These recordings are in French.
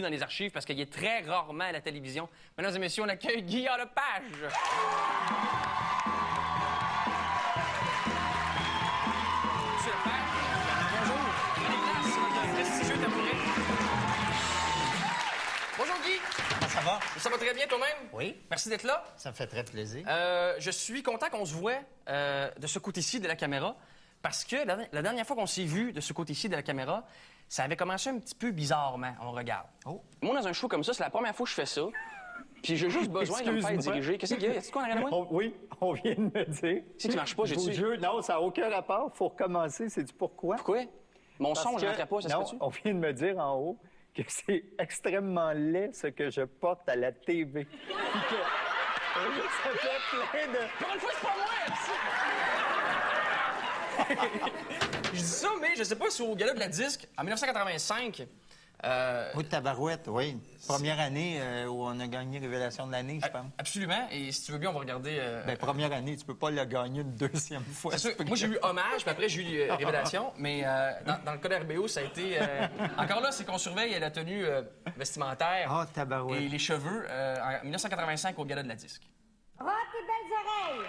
dans les archives parce qu'il est très rarement à la télévision. Mesdames et messieurs, on accueille Guillaume Lepage. Monsieur Lepage, bonjour. Prenez place sur votre prestigieux tabouret. Bonjour Guy. Comment ça va? Ça va très bien toi-même? Oui. Merci d'être là. Ça me fait très plaisir. Je suis content qu'on se voit de ce côté-ci de la caméra parce que la dernière fois qu'on s'est vu de ce côté-ci de la caméra, ça avait commencé un petit peu bizarrement. On regarde. Oh. Moi, dans un show comme ça, c'est la première fois que je fais ça. Puis j'ai juste besoin de me faire diriger. Qu'est-ce qu'il y a? Est-ce qu'on a rien à moi? Oui, on vient de me dire. C'est qui marche pas, j'ai-tu? Non, ça n'a aucun rapport. Faut recommencer. Sais-tu pourquoi? Pourquoi? Mon Parce son, je que- rentrais pas, ça non, se peut-tu? on vient de me dire en haut que c'est extrêmement laid ce que je porte à la TV. Puis que ça fait plein de... Pour une fois, c'est pas moi! Je dis ça, mais je sais pas si au gala de la disque, en 1985... Oui, tabarouette, oui. Première année où on a gagné Révélation de l'année, je pense. Absolument. Et si tu veux bien, on va regarder... Ben, première année, tu peux pas le gagner une deuxième fois. C'est sûr. Moi, j'ai eu Hommage, puis après, j'ai eu Révélation. Mais dans le cas d'RBO, ça a été... Encore là, c'est qu'on surveille la tenue vestimentaire Ah, tabarouette. et les cheveux en 1985 au gala de la disque. Rock et belles oreilles!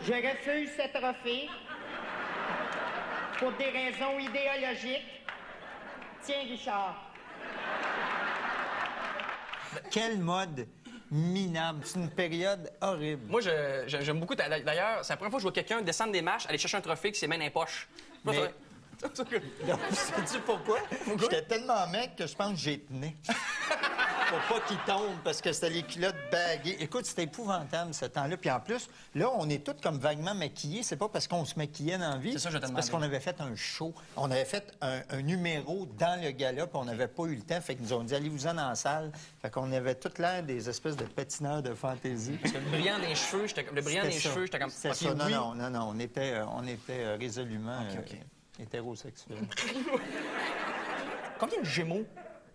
Je refuse ce trophée pour des raisons idéologiques. Tiens, Richard. Quel mode minable. C'est une période horrible. Moi, j'aime beaucoup... D'ailleurs, c'est la première fois que je vois quelqu'un descendre des marches, aller chercher un trophée qui s'est mis dans les poches. Mais- Non, sais-tu pourquoi? J'étais tellement mec que je pense que j'ai tenu. Pour pas qu'il tombe, parce que c'était les culottes baguées. Écoute, c'était épouvantable, ce temps-là. Puis en plus, là, on est tous comme vaguement maquillés. C'est pas parce qu'on se maquillait dans la vie. C'est ça, je te c'est parce demandais. qu'on avait fait un show. On avait fait un numéro dans le gala, puis on n'avait pas eu le temps. Fait qu'ils nous ont dit, allez-vous-en dans la salle. Fait qu'on avait toute l'air des espèces de patineurs de fantaisie. Le brillant des cheveux, j'étais comme... C'était OK, ça. oui. Non, on était résolument OK. hétérosexuels. Combien de Gémeaux,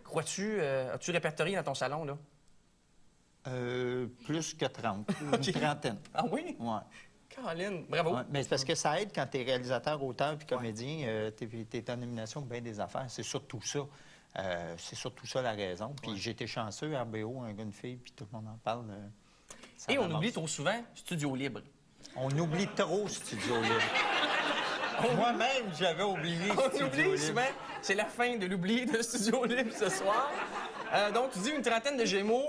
crois-tu, as-tu répertorié dans ton salon, là? Plus que 30. Une trentaine. Ah oui? Ouais. Caroline, bravo. Ouais, mais c'est parce que ça aide quand tu es réalisateur, auteur puis comédien, tu es en nomination pour bien des affaires. C'est surtout ça. C'est surtout ça la raison. Puis j'ai été chanceux, RBO, un gars, une fille, puis tout le monde en parle. Ça Et on ramasse. oublie trop souvent Studio Libre. On oublie trop Studio Libre. Moi-même, j'avais oublié On Studio oublie Libre. souvent. C'est la fin de l'oubli de Studio Libre ce soir. Donc, tu dis une trentaine de Gémeaux.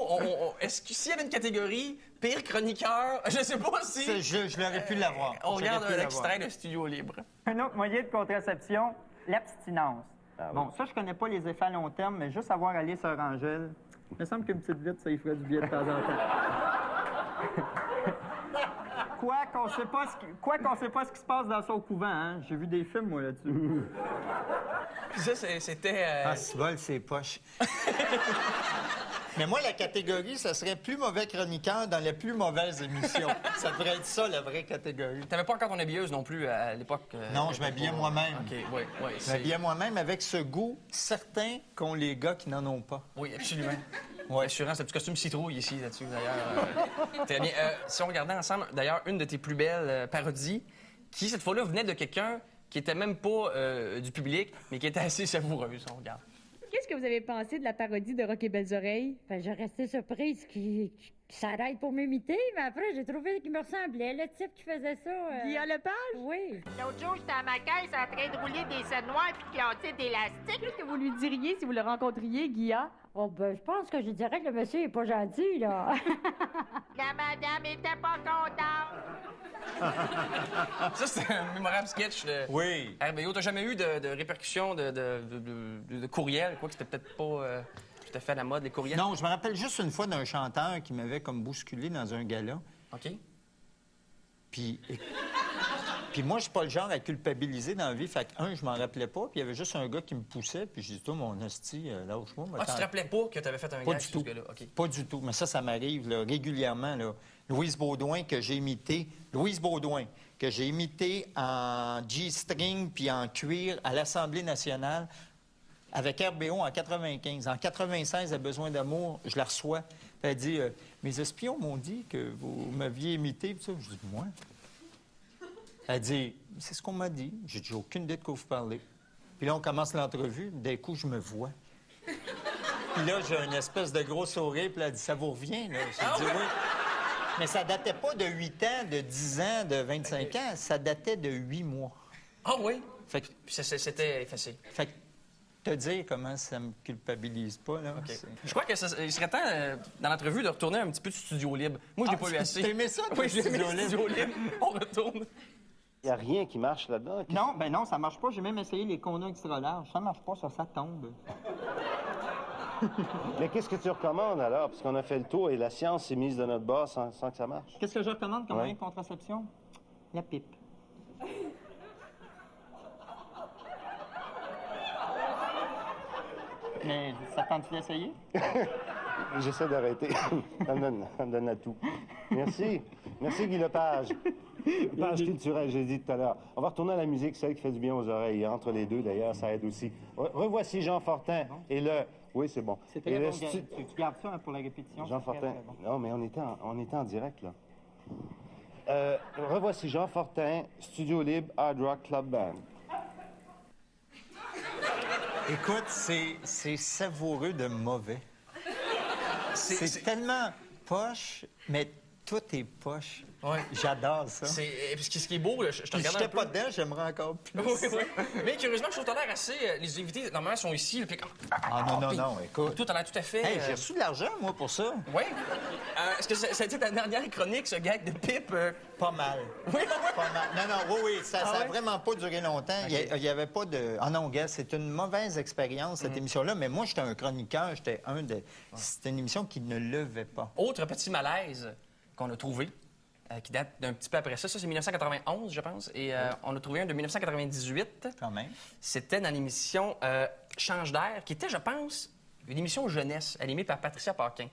Est-ce que s'il y avait une catégorie pire chroniqueur, je sais pas si... Ça, je l'aurais pu l'avoir. On J'aurais regarde pu un l'avoir. extrait de Studio Libre. Un autre moyen de contraception, l'abstinence. Bon, ça, je connais pas les effets à long terme, mais juste avoir allé sur Angèle, il me semble qu'une petite vite, ça y ferait du bien de temps en temps. Quoi qu'on sait pas ce qui se passe dans son couvent, hein? J'ai vu des films, moi, là-dessus. Puis ça, c'était... Ah, c'est vol, c'est poche. Mais moi, la catégorie, ça serait plus mauvais chroniqueur dans les plus mauvaises émissions. Ça devrait être ça, la vraie catégorie. T'avais pas encore ton habilleuse non plus à l'époque? Non, je m'habillais moi-même. OK, oui, oui. Je m'habillais moi-même avec ce goût certain qu'ont les gars qui n'en ont pas. Oui, absolument. Ouais. Assurance, le petit costume citrouille ici, là-dessus, d'ailleurs. Très bien. Si on regardait ensemble, d'ailleurs, une de tes plus belles parodies, qui, cette fois-là, venait de quelqu'un qui était même pas du public, mais qui était assez savoureuse. On regarde. Qu'est-ce que vous avez pensé de la parodie de Rock et Belles Oreilles? Enfin, j'ai resté surprise qu'il s'arrête pour m'imiter, mais après, j'ai trouvé qu'il me ressemblait. Le type qui faisait ça... Guillaume Lepage? Oui. L'autre jour, j'étais à ma caisse en train de rouler des scènes noires puis qui ont d'élastique. Qu'est-ce que vous lui diriez si vous le rencontriez, Guilla? Oh, ben, je pense que je dirais que le monsieur est pas gentil, là. La madame était pas contente. Ça, c'est un mémorable sketch de Oui. RBO. T'as jamais eu de répercussions de courriels, quoi, que c'était peut-être pas tout à fait à la mode, les courriels? Non, je me rappelle juste une fois d'un chanteur qui m'avait comme bousculé dans un gala. OK. Puis moi, je suis pas le genre à culpabiliser dans la vie. Fait que, je m'en rappelais pas. Puis il y avait juste un gars qui me poussait. Puis j'ai dit, toi, mon hostie, lâche-moi. Ah, tu te rappelais pas que t'avais fait un Pas gag du sur tout. ce gars-là? OK. Pas du tout. Mais ça m'arrive là, régulièrement. Là. Louise Baudouin, que j'ai imité. Louise Baudouin, que j'ai imité en G-string puis en cuir à l'Assemblée nationale avec RBO en 95. En 96, elle a besoin d'amour, je la reçois. Elle dit mes espions m'ont dit que vous m'aviez imité. Puis ça, je dis moi. Elle dit c'est ce qu'on m'a dit. J'ai dit aucune idée de quoi vous parlez. Puis là, on commence l'entrevue. D'un coup, je me vois. Puis là, j'ai une espèce de gros sourire. Puis elle dit ça vous revient, là? J'ai dit oui. Mais ça datait pas de 8 ans, de 10 ans, de 25 ans. Ça datait de 8 mois. Ah oui? Fait que, Puis c'était effacé. fait que te dire comment ça me culpabilise pas, là. OK. c'est- Je crois qu'il serait temps, dans l'entrevue, de retourner un petit peu du studio libre. Moi, je l'ai pas eu assez. T'as aimé ça, toi, Oui, j'ai aimé studio le studio libre. On retourne. Il n'y a rien qui marche là-dedans. Non, ben non, ça marche pas. J'ai même essayé les condos extra larges. Ça marche pas, ça tombe. Mais qu'est-ce que tu recommandes alors? Parce qu'on a fait le tour et la science s'est mise de notre bord sans que ça marche. Qu'est-ce que je recommande comme Ouais. moyen de contraception? La pipe. Mais ça tente-tu d'essayer? J'essaie d'arrêter. Ça me donne à tout. Merci. Merci, Guy Lepage. Lepage culturel, j'ai dit tout à l'heure. On va retourner à la musique, celle qui fait du bien aux oreilles. Entre les deux, d'ailleurs, ça aide aussi. Revoici Jean Fortin. Et le... Oui, c'est bon. C'est Et très le bon. Tu gardes ça hein, pour la répétition. Jean c'est très, Fortin. très bon. Non, mais on était en direct, là. Revoici Jean Fortin, Studio Libre, Hard Rock Club Band. Écoute, c'est savoureux de mauvais. C'est tellement poche, mais tout est poche. Ouais. J'adore ça. Puis ce qui est beau, là, je te Puis regarde un j'étais peu. pas dedans, j'aimerais encore plus. Oui, oui. Mais curieusement, je trouve que t'as l'air assez... les invités, normalement, sont ici. Là, puis comme... Ah non, écoute. Toi, t'as l'air tout à fait... Hey, j'ai reçu de l'argent, moi, pour ça. Oui. Est-ce que ça a été ta dernière chronique, ce gag de pipe? Pas mal. Oui, Pas mal. Non, oui, ça Ah a ouais? vraiment pas duré longtemps. Il y avait pas de... Ah non, gars, c'est une mauvaise expérience, cette émission-là, mais moi, j'étais un chroniqueur, C'était une émission qui ne levait pas. Autre petit malaise qu'on a trouvé, qui date d'un petit peu après ça. Ça, c'est 1991, je pense. Et on a trouvé un de 1998. Quand même. C'était dans l'émission Change d'air, qui était, je pense, une émission jeunesse, animée par Patricia Paquin.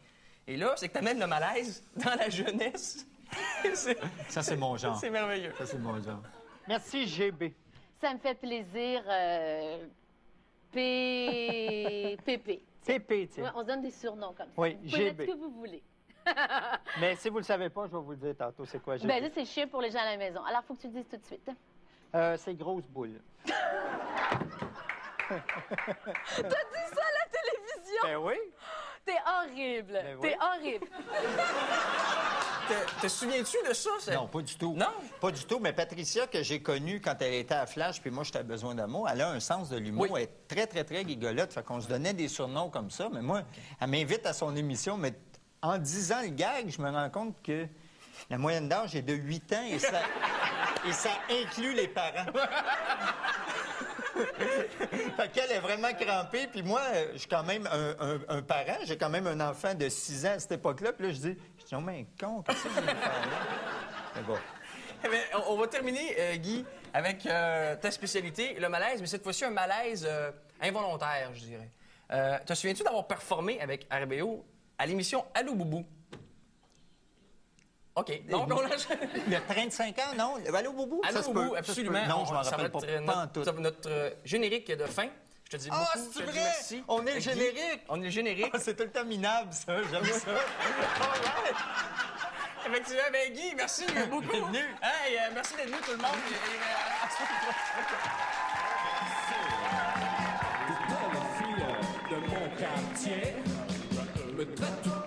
Et là, c'est que t'amènes le malaise dans la jeunesse. Ça, c'est mon genre. C'est merveilleux. Ça, c'est mon genre. Merci, GB. Ça me fait plaisir. Pépé. TP, tiens. Ouais, on se donne des surnoms comme ça. Oui, Vous pouvez mettre GB. ce que vous voulez. Mais si vous le savez pas, je vais vous le dire tantôt. C'est quoi, GB? Ben là, c'est chien pour les gens à la maison. Alors, faut que tu le dises tout de suite. C'est grosse boule. T'as dit ça à la télévision? Ben oui. T'es horrible. Ben oui. T'es horrible. Te souviens-tu de ça? Non, pas du tout. Non? Pas du tout, mais Patricia, que j'ai connue quand elle était à Flash, puis moi, j'étais à Besoin d'amour, elle a un sens de l'humour. Oui. Elle est très, très, très gigolote. Fait qu'on se donnait des surnoms comme ça. Mais moi, elle m'invite à son émission, mais en disant le gag, je me rends compte que la moyenne d'âge est de 8 ans et ça inclut les parents. Fait qu'elle est vraiment crampée. Puis moi, je suis quand même un parent. J'ai quand même un enfant de 6 ans à cette époque-là. Puis là, je dis, oh, mais con, qu'est-ce que je vais faire là? Mais bon. Eh bien, on va terminer, Guy, avec ta spécialité, le malaise, mais cette fois-ci un malaise involontaire, je dirais. Te souviens-tu d'avoir performé avec RBO à l'émission Allô Boubou? OK. Donc, on a... Il y a 35 ans, non? Allô, Boubou? Allô Ça se Boubou, peut, ça se absolument. peut. Non, je m'en Ça va rappelle être pas en tout. notre générique de fin. Je te dis beaucoup. Ah, je c'est te dis vrai? merci. On est le Guy, générique? On est le générique. Ah, c'est tout le temps minable, ça. J'aime ça. Effectivement, ben Guy, merci beaucoup. T'es venu. Hey, merci d'être venu tout le monde. À la semaine prochaine. de mon quartier me traite